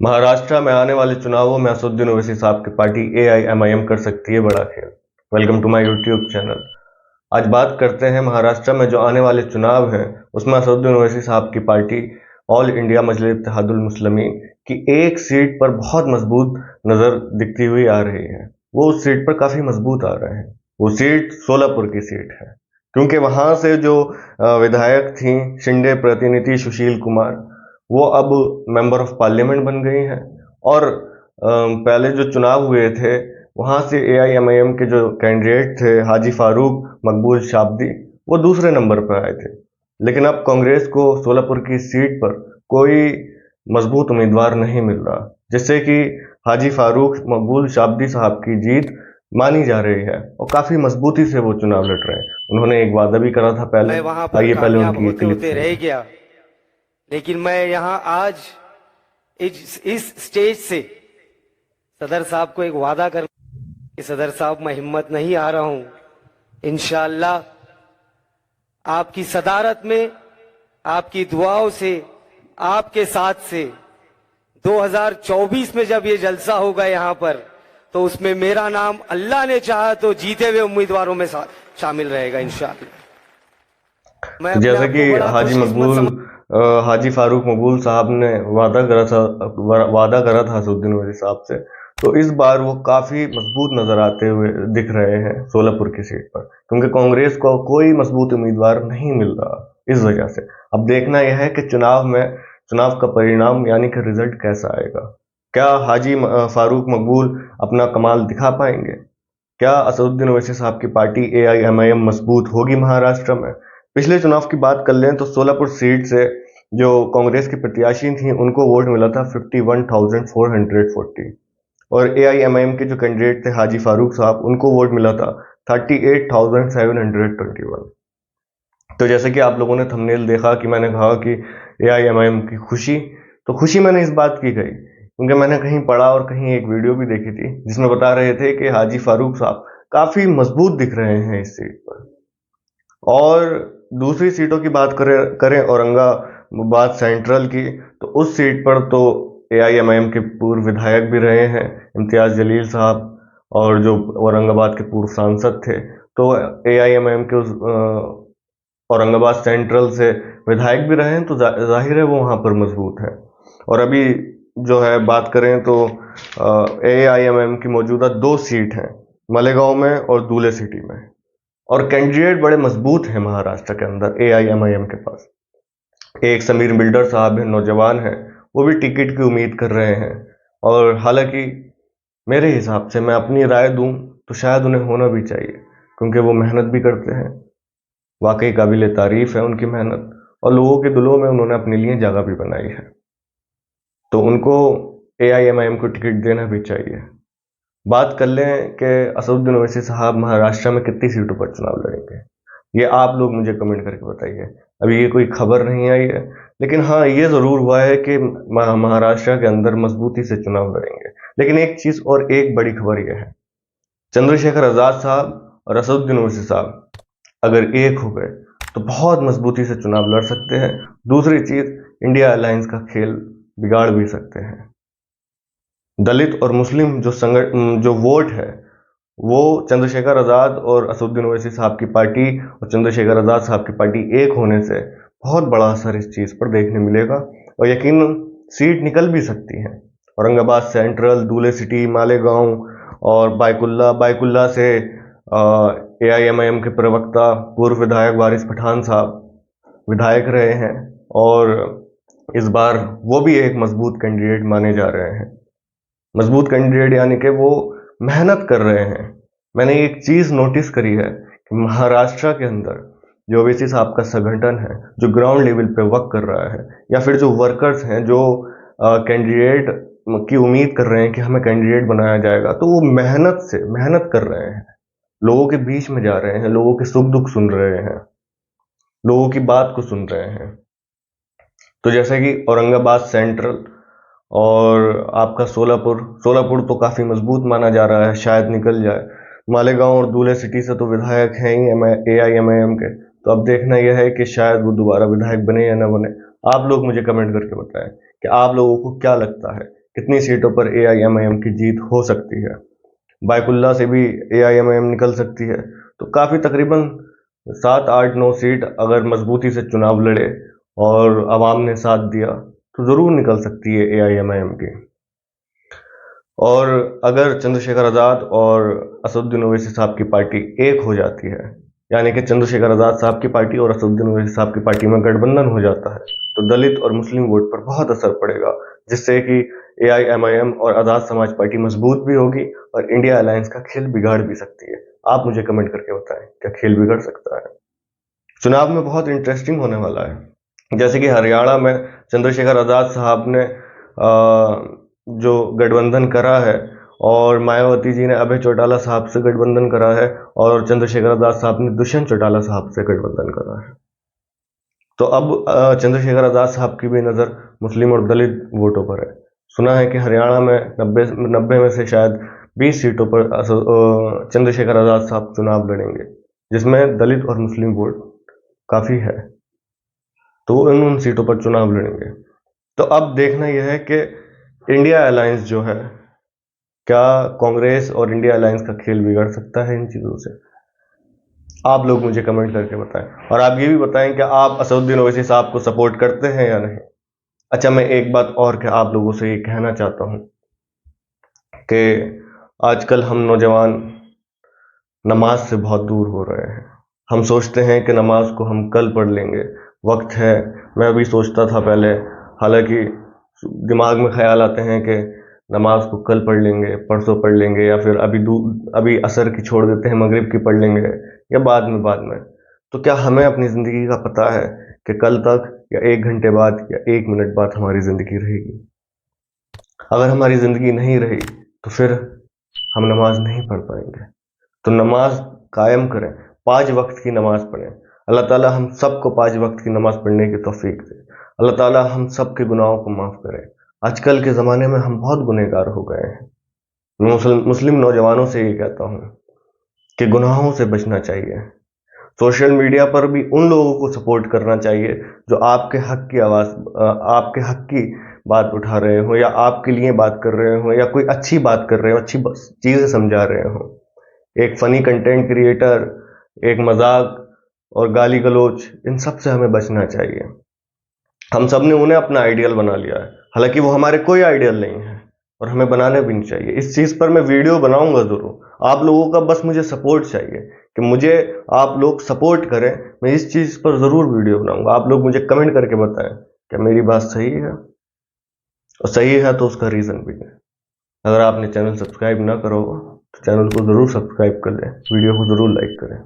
महाराष्ट्र में आने वाले चुनावों में असदुद्दीन ओवैसी साहब की पार्टी एआईएमआईएम कर सकती है बड़ा खेल। Welcome to my YouTube channel. आज बात करते हैं महाराष्ट्र में जो आने वाले चुनाव हैं उसमें असदुद्दीन ओवैसी साहब की पार्टी ऑल इंडिया मजलिस इत्तेहादुल मुस्लिमीन की एक सीट पर बहुत मजबूत नजर दिखती हुई आ रही है। वो उस सीट पर काफी मजबूत आ रहे हैं। वो सीट सोलापुर की सीट है, क्योंकि वहां से जो विधायक थी शिंदे प्रतिनिधि सुशील कुमार, वो अब मेंबर ऑफ पार्लियामेंट बन गई हैं। और पहले जो चुनाव हुए थे वहां से एआईएमआईएम के जो कैंडिडेट थे हाजी फारूक मकबूल शाबदी, वो दूसरे नंबर पर आए थे। लेकिन अब कांग्रेस को सोलापुर की सीट पर कोई मजबूत उम्मीदवार नहीं मिल रहा, जिससे कि हाजी फारूक मकबूल शाबदी साहब की जीत मानी जा रही है और काफी मजबूती से वो चुनाव लड़ रहे हैं। उन्होंने एक वादा भी करा था पहले। मैं वहां पर आइए पहले कामयाब उनकी होते क्लिप होते रह सुनिए। गया, लेकिन मैं यहां आज इस स्टेज से सदर साहब को एक वादा कर कि सदर साहब, मैं हिम्मत नहीं आ रहा हूं। इंशाअल्लाह आपकी सदारत में, आपकी दुआओं से, आपके साथ से 2024 में जब ये जलसा होगा यहां पर, तो उसमें मेरा नाम अल्लाह ने चाहा तो जीते हुए उम्मीदवारों में शामिल रहेगा इंशाअल्लाह। मैं अपने जैसा आप कि को बड़ा खुशकिस्मत समझ हाजी फारूक मकबूल साहब ने वादा करा था असदुद्दीन ओवैसी साहब से, तो इस बार वो काफी मजबूत नजर आते हुए दिख रहे हैं सोलापुर की सीट पर, क्योंकि कांग्रेस को कोई मजबूत उम्मीदवार नहीं मिल रहा। इस वजह से अब देखना यह है कि चुनाव का परिणाम यानी कि रिजल्ट कैसा आएगा। क्या हाजी फारूक मकबूल अपना कमाल दिखा पाएंगे? क्या असदुद्दीन ओवैसी साहब की पार्टी एआईएमआईएम मजबूत होगी महाराष्ट्र में? पिछले चुनाव की बात कर लें तो सोलापुर सीट से जो कांग्रेस की प्रत्याशी थी उनको वोट मिला था 51,440, और एआईएमआईएम के जो कैंडिडेट थे हाजी फारूक साहब, उनको वोट मिला था 38,721। तो जैसे कि आप लोगों ने थंबनेल देखा कि मैंने कहा कि एआईएमआईएम की खुशी, तो खुशी मैंने इस बात की गई क्योंकि मैंने कहीं पढ़ा और कहीं एक वीडियो भी देखी थी जिसमें बता रहे थे कि हाजी फारूक साहब काफी मजबूत दिख रहे हैं इस सीट पर। और दूसरी सीटों की बात करें औरंगाबाद सेंट्रल की, तो उस सीट पर तो एआईएमआईएम के पूर्व विधायक भी रहे हैं इम्तियाज जलील साहब, और जो औरंगाबाद के पूर्व सांसद थे, तो एआईएमआईएम के उस औरंगाबाद सेंट्रल से विधायक भी रहे हैं, तो जाहिर है वो वहां पर मजबूत है। और अभी जो है बात करें तो एआईएमआईएम की मौजूदा दो सीट हैं, मालेगांव में और दूले सिटी में, और कैंडिडेट बड़े मजबूत हैं महाराष्ट्र के अंदर एआईएमआईएम के पास। एक समीर बिल्डर साहब हैं, नौजवान हैं, वो भी टिकट की उम्मीद कर रहे हैं। और हालांकि मेरे हिसाब से मैं अपनी राय दूं तो शायद उन्हें होना भी चाहिए, क्योंकि वो मेहनत भी करते हैं। वाकई काबिल तारीफ है उनकी मेहनत, और लोगों के दिलों में उन्होंने अपने लिए जगह भी बनाई है, तो उनको एआईएमआईएम को टिकट देना भी चाहिए। बात कर लें कि असदुद्दीन ओवैसी साहब महाराष्ट्र में कितनी सीटों पर चुनाव लड़ेंगे, ये आप लोग मुझे कमेंट करके बताइए। अभी ये कोई खबर नहीं आई है, लेकिन हाँ, ये जरूर हुआ है कि महाराष्ट्र के अंदर मजबूती से चुनाव लड़ेंगे। लेकिन एक चीज और एक बड़ी खबर यह है, चंद्रशेखर आजाद साहब और असदुद्दीन ओवैसी साहब अगर एक हो गए तो बहुत मजबूती से चुनाव लड़ सकते हैं। दूसरी चीज, इंडिया अलायंस का खेल बिगाड़ भी सकते हैं। दलित और मुस्लिम जो वोट है, वो चंद्रशेखर आजाद और असदुद्दीन ओवैसी साहब की पार्टी और चंद्रशेखर आजाद साहब की पार्टी एक होने से बहुत बड़ा असर इस चीज पर देखने मिलेगा, और यकीनन सीट निकल भी सकती है। औरंगाबाद सेंट्रल, दूले सिटी, मालेगांव और बायकुल्ला से एआईएमआईएम के प्रवक्ता पूर्व विधायक वारिस पठान साहब विधायक रहे हैं, और इस बार वो भी एक मजबूत कैंडिडेट माने जा रहे हैं। मजबूत कैंडिडेट यानी कि वो मेहनत कर रहे हैं। मैंने एक चीज नोटिस करी है कि महाराष्ट्र के अंदर जो ओवैसी साहब का संगठन है, जो ग्राउंड लेवल पे वर्क कर रहा है, या फिर जो वर्कर्स हैं जो कैंडिडेट की उम्मीद कर रहे हैं कि हमें कैंडिडेट बनाया जाएगा, तो वो मेहनत कर रहे हैं, लोगों के बीच में जा रहे हैं, लोगों के सुख दुख सुन रहे हैं, लोगों की बात को सुन रहे हैं। तो जैसे कि औरंगाबाद सेंट्रल और आपका सोलापुर तो काफी मजबूत माना जा रहा है, शायद निकल जाए। मालेगांव और दूल्हे सिटी से तो विधायक हैं ही एआईएमआईएम के, तो अब देखना यह है कि शायद वो दोबारा विधायक बने या ना बने। आप लोग मुझे कमेंट करके बताएं कि आप लोगों को क्या लगता है कितनी सीटों पर AIMIM की जीत हो सकती है। बायकुल्ला से भी AIMIM निकल सकती है। तो काफ़ी तकरीबन 7, 8, 9 सीट अगर मजबूती से चुनाव लड़े और आवाम ने साथ दिया तो ज़रूर निकल सकती है AIMIM की। और अगर चंद्रशेखर आज़ाद और असदुद्दीन ओवैसी साहब की पार्टी एक हो जाती है, यानी कि चंद्रशेखर आज़ाद साहब की पार्टी और असदुद्दीन ओवैसी साहब की पार्टी में गठबंधन हो जाता है, तो दलित और मुस्लिम वोट पर बहुत असर पड़ेगा, जिससे कि AIMIM और आज़ाद समाज पार्टी मजबूत भी होगी और इंडिया अलायंस का खेल बिगाड़ भी सकती है। आप मुझे कमेंट करके बताएं, क्या खेल बिगड़ सकता है? चुनाव में बहुत इंटरेस्टिंग होने वाला है। जैसे कि हरियाणा में चंद्रशेखर आज़ाद साहब ने जो गठबंधन करा है और मायावती जी ने अभय चौटाला साहब से गठबंधन करा है और चंद्रशेखर आज़ाद साहब ने दुष्यंत चौटाला साहब से गठबंधन करा है। तो अब चंद्रशेखर आज़ाद साहब की भी नज़र मुस्लिम और दलित वोटों पर है। सुना है कि हरियाणा में 90 में से शायद 20 सीटों पर चंद्रशेखर आज़ाद साहब चुनाव लड़ेंगे, जिसमें दलित और मुस्लिम वोट काफ़ी है, तो वो उन सीटों पर चुनाव लड़ेंगे। तो अब देखना यह है कि इंडिया अलायंस जो है, क्या कांग्रेस और इंडिया अलायंस का खेल बिगड़ सकता है इन चीज़ों से? आप लोग मुझे कमेंट करके बताएं और आप ये भी बताएं कि आप असदुद्दीन ओवैसी साहब को सपोर्ट करते हैं या नहीं। अच्छा, मैं एक बात और क्या आप लोगों से ये कहना चाहता हूँ कि आजकल हम नौजवान नमाज से बहुत दूर हो रहे हैं। हम सोचते हैं कि नमाज को हम कल पढ़ लेंगे, वक्त है। मैं भी सोचता था पहले, हालांकि दिमाग में ख्याल आते हैं कि नमाज को कल पढ़ लेंगे, परसों पढ़ लेंगे, या फिर अभी असर की छोड़ देते हैं, मगरिब की पढ़ लेंगे, या बाद में। तो क्या हमें अपनी ज़िंदगी का पता है कि कल तक या 1 घंटे बाद या 1 मिनट बाद हमारी ज़िंदगी रहेगी? अगर हमारी ज़िंदगी नहीं रही तो फिर हम नमाज नहीं पढ़ पाएंगे। तो नमाज कायम करें, 5 वक्त की नमाज पढ़ें। अल्लाह ताला हम सबको 5 वक्त की नमाज पढ़ने की तौफीक दे। अल्लाह ताला हम सब के गुनाहों को माफ़ करे। आजकल के ज़माने में हम बहुत गुनहगार हो गए हैं। मैं मुस्लिम नौजवानों से ये कहता हूँ कि गुनाहों से बचना चाहिए। सोशल मीडिया पर भी उन लोगों को सपोर्ट करना चाहिए जो आपके हक की आवाज़, आपके हक की बात उठा रहे हो, या आपके लिए बात कर रहे हो, या कोई अच्छी बात कर रहे हो, अच्छी चीज़ें समझा रहे हो। एक फ़नी कंटेंट क्रिएटर, एक मजाक और गाली गलौज, इन सब से हमें बचना चाहिए। हम सब ने उन्हें अपना आइडियल बना लिया है, हालांकि वो हमारे कोई आइडियल नहीं है और हमें बनाने भी नहीं चाहिए। इस चीज़ पर मैं वीडियो बनाऊंगा ज़रूर। आप लोगों का बस मुझे सपोर्ट चाहिए कि मुझे आप लोग सपोर्ट करें। मैं इस चीज़ पर ज़रूर वीडियो बनाऊंगा। आप लोग मुझे कमेंट करके बताएं क्या मेरी बात सही है, और सही है तो उसका रीज़न भी है। अगर आपने चैनल सब्सक्राइब ना करो तो चैनल को ज़रूर सब्सक्राइब कर लें, वीडियो को ज़रूर लाइक करें।